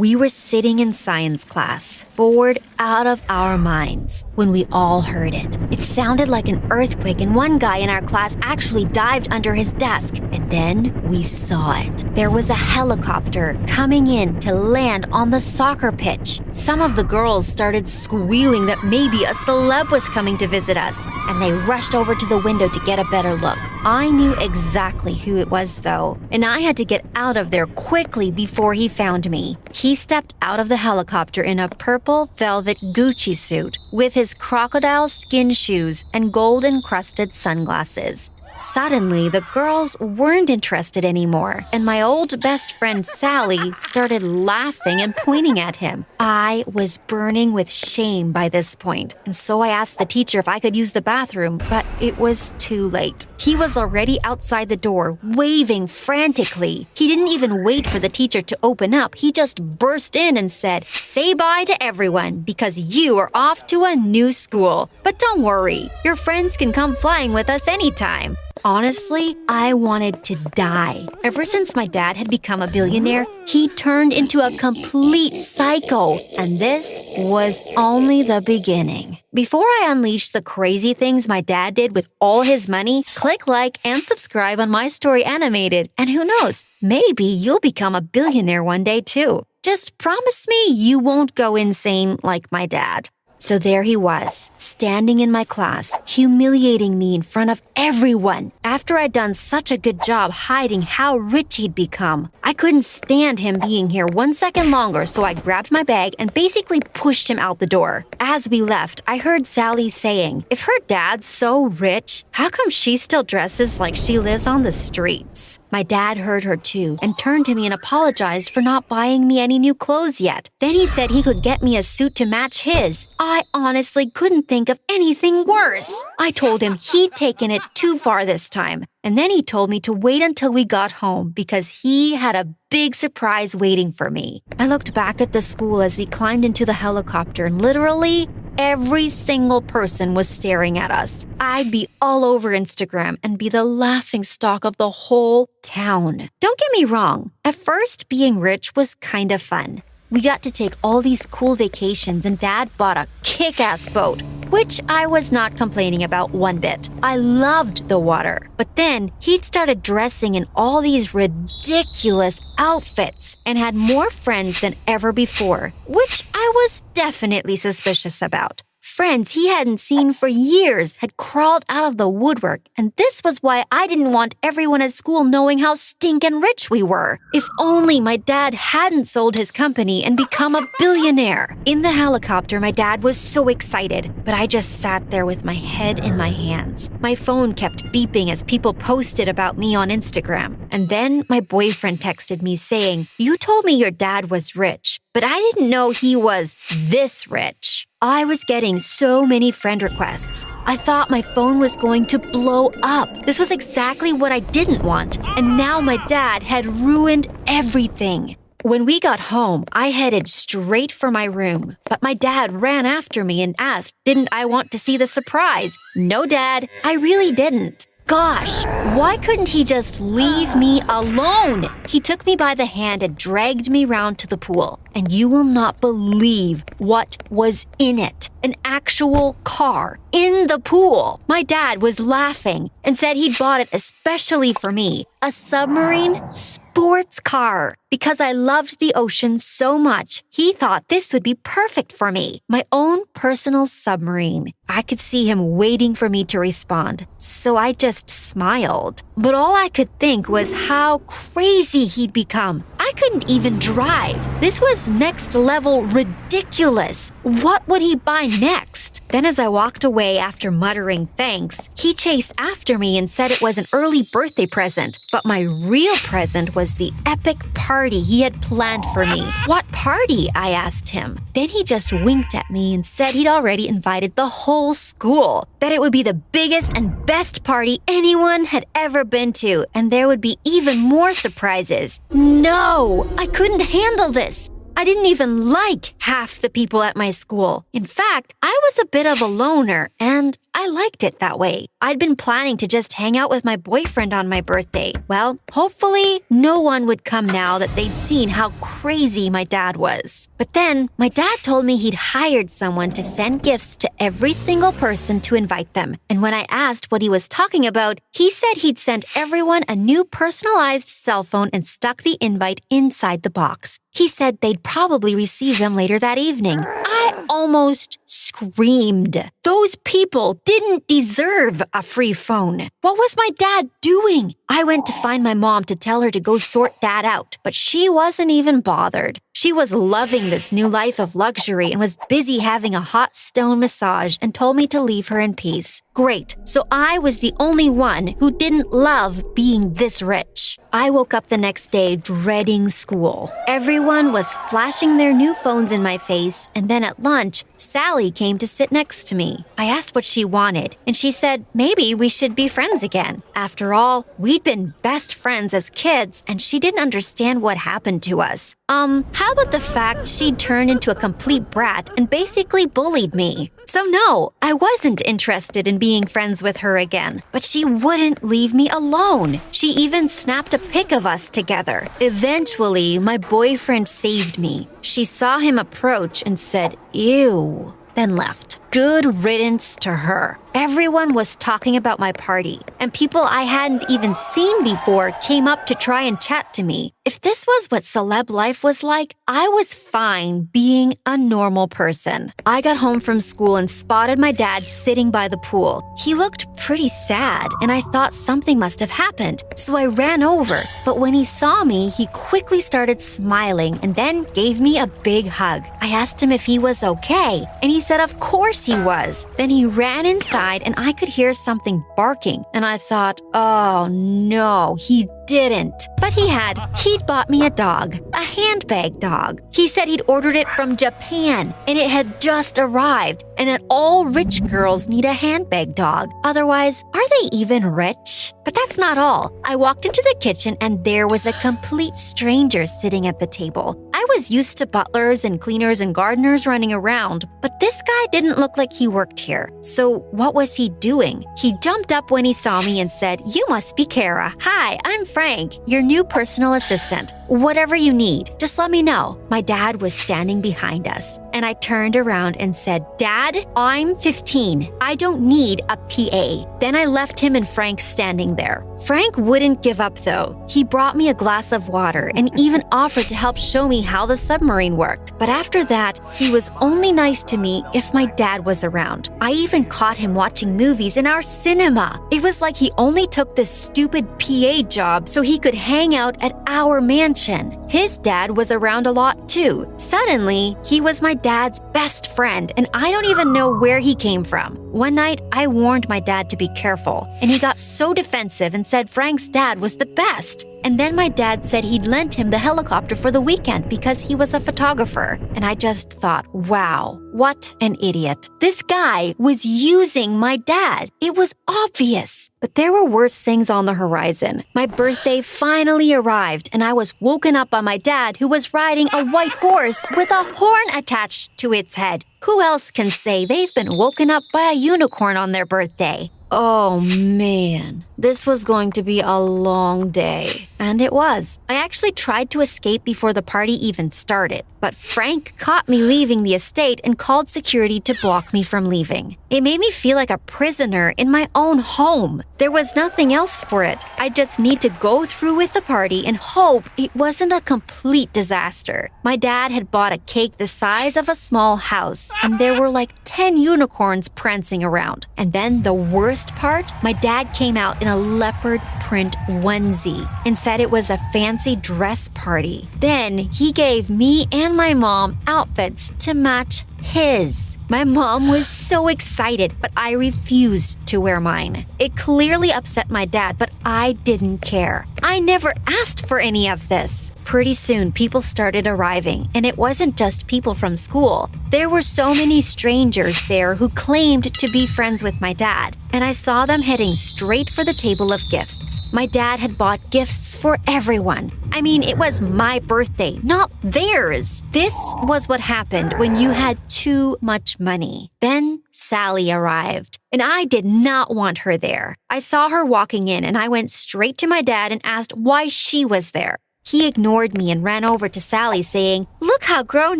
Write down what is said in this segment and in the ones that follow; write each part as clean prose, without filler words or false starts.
We were sitting in science class, bored out of our minds, when we all heard it. It sounded like an earthquake, and one guy in our class actually dived under his desk. And then we saw it. There was a helicopter coming in to land on the soccer pitch. Some of the girls started squealing that maybe a celeb was coming to visit us, and they rushed over to the window to get a better look. I knew exactly who it was, though, and I had to get out of there quickly before he found me. He stepped out of the helicopter in a purple velvet Gucci suit with his crocodile skin shoes and gold-encrusted sunglasses. Suddenly, the girls weren't interested anymore, and my old best friend Sally started laughing and pointing at him. I was burning with shame by this point, and so I asked the teacher if I could use the bathroom, but it was too late. He was already outside the door, waving frantically. He didn't even wait for the teacher to open up. He just burst in and said, "Say bye to everyone, because you are off to a new school. But don't worry, your friends can come flying with us anytime." Honestly, I wanted to die. Ever since my dad had become a billionaire, he turned into a complete psycho, and this was only the beginning. Before I unleash the crazy things my dad did with all his money, click like and subscribe on My Story Animated. And who knows, maybe you'll become a billionaire one day too. Just promise me you won't go insane like my dad. So there he was, standing in my class, humiliating me in front of everyone. After I'd done such a good job hiding how rich he'd become, I couldn't stand him being here 1 second longer, so I grabbed my bag and basically pushed him out the door. As we left, I heard Sally saying, "If her dad's so rich, how come she still dresses like she lives on the streets?" My dad heard her too and turned to me and apologized for not buying me any new clothes yet. Then he said he could get me a suit to match his. I honestly couldn't think of anything worse. I told him he'd taken it too far this time. And then he told me to wait until we got home because he had a big surprise waiting for me. I looked back at the school as we climbed into the helicopter, and literally every single person was staring at us. I'd be all over Instagram and be the laughingstock of the whole town. Don't get me wrong. At first, being rich was kind of fun. We got to take all these cool vacations, and Dad bought a kick-ass boat, which I was not complaining about one bit. I loved the water. But then he'd started dressing in all these ridiculous outfits and had more friends than ever before, which I was definitely suspicious about. Friends he hadn't seen for years had crawled out of the woodwork, and this was why I didn't want everyone at school knowing how stinkin' rich we were. If only my dad hadn't sold his company and become a billionaire. In the helicopter, my dad was so excited, but I just sat there with my head in my hands. My phone kept beeping as people posted about me on Instagram. And then my boyfriend texted me saying, "You told me your dad was rich, but I didn't know he was this rich." I was getting so many friend requests. I thought my phone was going to blow up. This was exactly what I didn't want. And now my dad had ruined everything. When we got home, I headed straight for my room. But my dad ran after me and asked, didn't I want to see the surprise? No, Dad, I really didn't. Gosh, why couldn't he just leave me alone? He took me by the hand and dragged me round to the pool. And you will not believe what was in it. An actual car in the pool. My dad was laughing and said he'd bought it especially for me. A submarine sports car. Because I loved the ocean so much, he thought this would be perfect for me. My own personal submarine. I could see him waiting for me to respond, so I just smiled. But all I could think was how crazy he'd become. I couldn't even drive. This was next level ridiculous. What would he buy next? Then as I walked away after muttering thanks, he chased after me and said it was an early birthday present. But my real present was the epic party he had planned for me. What party? I asked him. Then he just winked at me and said he'd already invited the whole school. That it would be the biggest and best party anyone had ever been to, and there would be even more surprises. No, I couldn't handle this. I didn't even like half the people at my school. In fact, I was a bit of a loner, and I liked it that way. I'd been planning to just hang out with my boyfriend on my birthday. Well, hopefully no one would come now that they'd seen how crazy my dad was. But then my dad told me he'd hired someone to send gifts to every single person to invite them. And when I asked what he was talking about, he said he'd sent everyone a new personalized cell phone and stuck the invite inside the box. He said they'd probably receive them later that evening. I almost screamed. Those people didn't deserve a free phone. What was my dad doing? I went to find my mom to tell her to go sort that out, but she wasn't even bothered. She was loving this new life of luxury and was busy having a hot stone massage and told me to leave her in peace. Great, so I was the only one who didn't love being this rich. I woke up the next day dreading school. Everyone was flashing their new phones in my face, and then at lunch, Sally came to sit next to me. I asked what she wanted, and she said maybe we should be friends again. After all, we'd been best friends as kids, and she didn't understand what happened to us. How about the fact she'd turned into a complete brat and basically bullied me? So no, I wasn't interested in being friends with her again, but she wouldn't leave me alone. She even snapped a pic of us together. Eventually, my boyfriend saved me. She saw him approach and said, "Ew," then left. Good riddance to her. Everyone was talking about my party, and people I hadn't even seen before came up to try and chat to me. If this was what celeb life was like, I was fine being a normal person. I got home from school and spotted my dad sitting by the pool. He looked pretty sad, and I thought something must have happened, so I ran over. But when he saw me, he quickly started smiling and then gave me a big hug. I asked him if he was okay, and he said of course he was. Then he ran inside and I could hear something barking, and I thought, oh no, he didn't. But he'd bought me a dog, a handbag dog. He said he'd ordered it from Japan and it had just arrived, and that all rich girls need a handbag dog. Otherwise, are they even rich? But that's not all. I walked into the kitchen and there was a complete stranger sitting at the table. I was used to butlers and cleaners and gardeners running around, but this guy didn't look like he worked here. So what was he doing? He jumped up when he saw me and said, "You must be Kara. Hi, I'm Frank, your new personal assistant. Whatever you need, just let me know." My dad was standing behind us, and I turned around and said, "Dad, I'm 15. I don't need a PA." Then I left him and Frank standing there. Frank wouldn't give up though. He brought me a glass of water and even offered to help show me how the submarine worked. But after that, he was only nice to me if my dad was around. I even caught him watching movies in our cinema. It was like he only took this stupid PA job so he could hang out at our mansion. His dad was around a lot too. Suddenly, he was my dad's best friend, and I don't even know where he came from. One night, I warned my dad to be careful, and he got so defensive and said Frank's dad was the best. And then my dad said he'd lent him the helicopter for the weekend because he was a photographer. And I just thought, wow, what an idiot. This guy was using my dad. It was obvious. But there were worse things on the horizon. My birthday finally arrived, and I was woken up by my dad, who was riding a white horse with a horn attached to its head. Who else can say they've been woken up by a unicorn on their birthday? Oh man, this was going to be a long day. And it was. I actually tried to escape before the party even started, but Frank caught me leaving the estate and called security to block me from leaving. It made me feel like a prisoner in my own home. There was nothing else for it. I just need to go through with the party and hope it wasn't a complete disaster. My dad had bought a cake the size of a small house, and there were like 10 unicorns prancing around. And then the worst part, my dad came out in a leopard print onesie and said it was a fancy dress party. Then he gave me and my mom outfits to match his. My mom was so excited, but I refused to wear mine. It clearly upset my dad, but I didn't care. I never asked for any of this. Pretty soon, people started arriving, and it wasn't just people from school. There were so many strangers there who claimed to be friends with my dad, and I saw them heading straight for the table of gifts. My dad had bought gifts for everyone. I mean, it was my birthday, not theirs. This was what happened when you had too much money. Then Sally arrived, and I did not want her there. I saw her walking in, and I went straight to my dad and asked why she was there. He ignored me and ran over to Sally saying, "Look how grown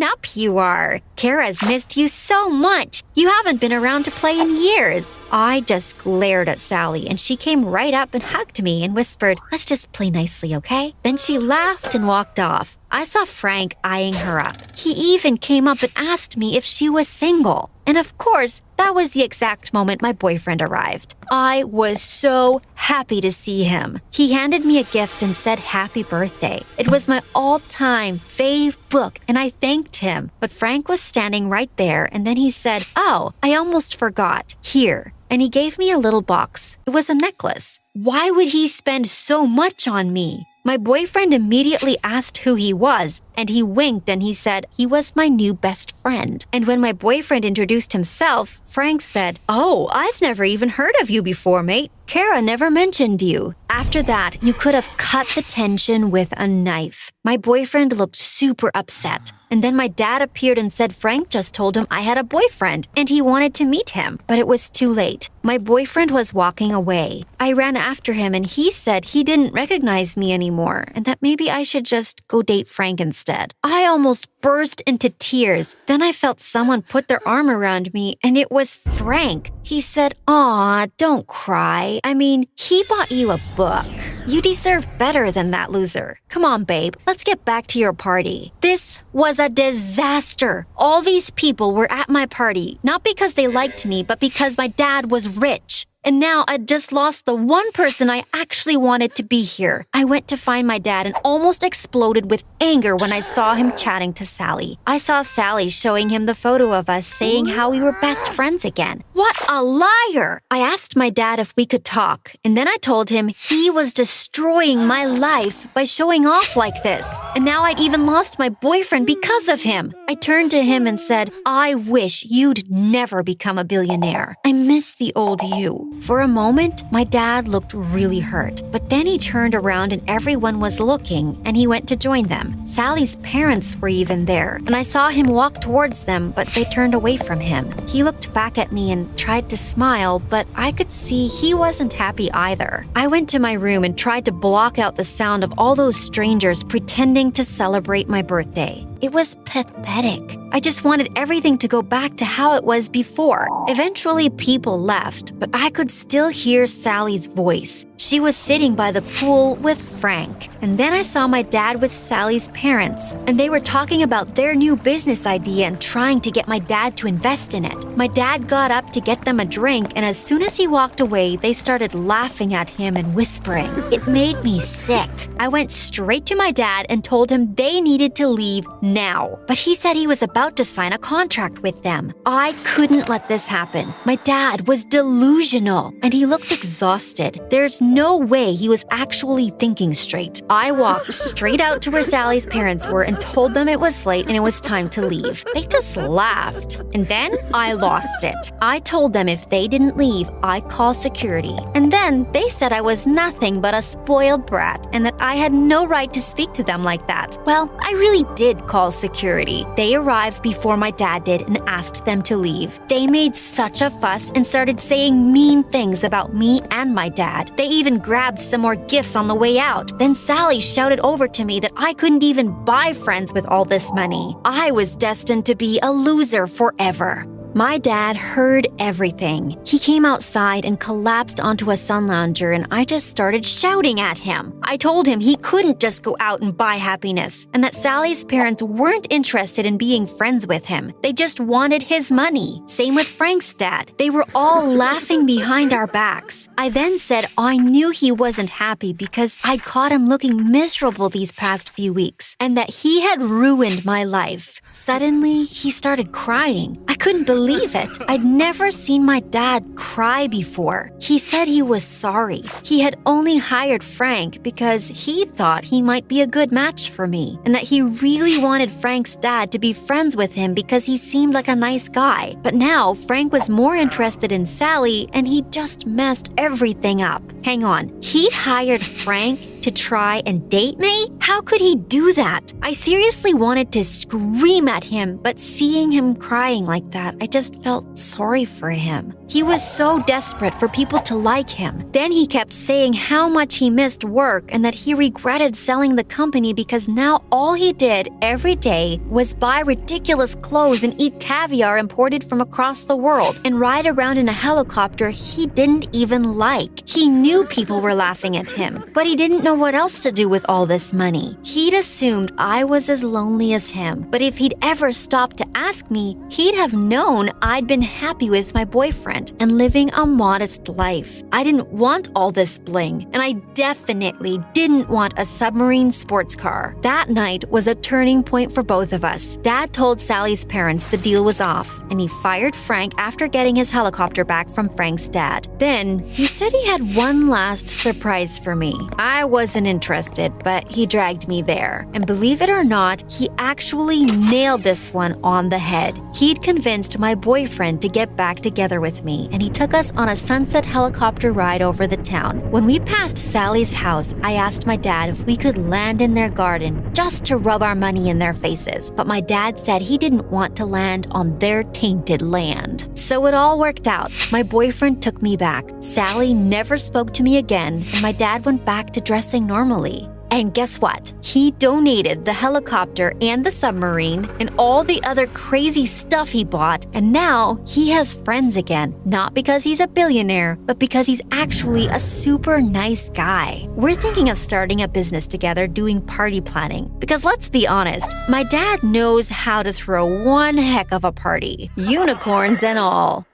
up you are. Kara's missed you so much. You haven't been around to play in years." I just glared at Sally and she came right up and hugged me and whispered, "Let's just play nicely, okay?" Then she laughed and walked off. I saw Frank eyeing her up. He even came up and asked me if she was single. And of course, that was the exact moment my boyfriend arrived. I was so happy to see him. He handed me a gift and said happy birthday. It was my all-time fave book, and I thanked him. But Frank was standing right there, and then he said, "Oh, I almost forgot. Here." And he gave me a little box. It was a necklace. Why would he spend so much on me? My boyfriend immediately asked who he was, and he winked and he said he was my new best friend. And when my boyfriend introduced himself, Frank said, "Oh, I've never even heard of you before, mate. Kara never mentioned you." After that, you could have cut the tension with a knife. My boyfriend looked super upset. And then my dad appeared and said Frank just told him I had a boyfriend and he wanted to meet him. But it was too late. My boyfriend was walking away. I ran after him and he said he didn't recognize me anymore and that maybe I should just go date Frank instead. I almost burst into tears. Then I felt someone put their arm around me and it was Frank. He said, "Aw, don't cry. I mean, he bought you a book. You deserve better than that, loser. Come on, babe. Let's get back to your party." This was a disaster. All these people were at my party, not because they liked me, but because my dad was rich. And now I'd just lost the one person I actually wanted to be here. I went to find my dad and almost exploded with anger when I saw him chatting to Sally. I saw Sally showing him the photo of us saying how we were best friends again. What a liar! I asked my dad if we could talk, and then I told him he was destroying my life by showing off like this. And now I'd even lost my boyfriend because of him. I turned to him and said, "I wish you'd never become a billionaire. I miss the old you." For a moment, my dad looked really hurt, but then he turned around and everyone was looking and he went to join them. Sally's parents were even there, and I saw him walk towards them, but they turned away from him. He looked back at me and tried to smile, but I could see he wasn't happy either. I went to my room and tried to block out the sound of all those strangers pretending to celebrate my birthday. It was pathetic. I just wanted everything to go back to how it was before. Eventually, people left, but I could still hear Sally's voice. She was sitting by the pool with Frank. And then I saw my dad with Sally's parents, and they were talking about their new business idea and trying to get my dad to invest in it. My dad got up to get them a drink, and as soon as he walked away, they started laughing at him and whispering. It made me sick. I went straight to my dad and told him they needed to leave now. But he said he was about to sign a contract with them. I couldn't let this happen. My dad was delusional, and he looked exhausted. There's no way he was actually thinking straight. I walked straight out to where Sally's parents were and told them it was late and it was time to leave. They just laughed. And then I lost it. I told them if they didn't leave, I'd call security. And then they said I was nothing but a spoiled brat and that I had no right to speak to them like that. Well, I really did call security. They arrived before my dad did and asked them to leave. They made such a fuss and started saying mean things about me and my dad. They even grabbed some more gifts on the way out. Then Sally shouted over to me that I couldn't even buy friends with all this money. I was destined to be a loser forever. My dad heard everything. He came outside and collapsed onto a sun lounger, and I just started shouting at him. I told him he couldn't just go out and buy happiness, and that Sally's parents weren't interested in being friends with him. They just wanted his money. Same with Frank's dad. They were all laughing behind our backs. I then said I knew he wasn't happy because I'd caught him looking miserable these past few weeks, and that he had ruined my life. Suddenly, he started crying. I couldn't believe it. I'd never seen my dad cry before. He said he was sorry. He had only hired Frank because he thought he might be a good match for me, and that he really wanted Frank's dad to be friends with him because he seemed like a nice guy. But now, Frank was more interested in Sally, and he just messed everything up. Hang on, he'd hired Frank to try and date me? How could he do that? I seriously wanted to scream at him, but seeing him crying like that, I just felt sorry for him. He was so desperate for people to like him. Then he kept saying how much he missed work and that he regretted selling the company because now all he did every day was buy ridiculous clothes and eat caviar imported from across the world and ride around in a helicopter he didn't even like. He knew people were laughing at him, but he didn't know what else to do with all this money. He'd assumed I was as lonely as him, but if he'd ever stopped to ask me, he'd have known I'd been happy with my boyfriend and living a modest life. I didn't want all this bling, and I definitely didn't want a submarine sports car. That night was a turning point for both of us. Dad told Sally's parents the deal was off, and he fired Frank after getting his helicopter back from Frank's dad. Then, he said he had one last surprise for me. I wasn't interested, but he dragged me there. And believe it or not, he actually nailed this one on the head. He'd convinced my boyfriend to get back together with me, and he took us on a sunset helicopter ride over the town. When we passed Sally's house, I asked my dad if we could land in their garden just to rub our money in their faces, but my dad said he didn't want to land on their tainted land. So it all worked out. My boyfriend took me back. Sally never spoke to me again, and my dad went back to dressing normally. And guess what? He donated the helicopter and the submarine and all the other crazy stuff he bought, and now he has friends again. Not because he's a billionaire, but because he's actually a super nice guy. We're thinking of starting a business together doing party planning. Because let's be honest, my dad knows how to throw one heck of a party. Unicorns and all.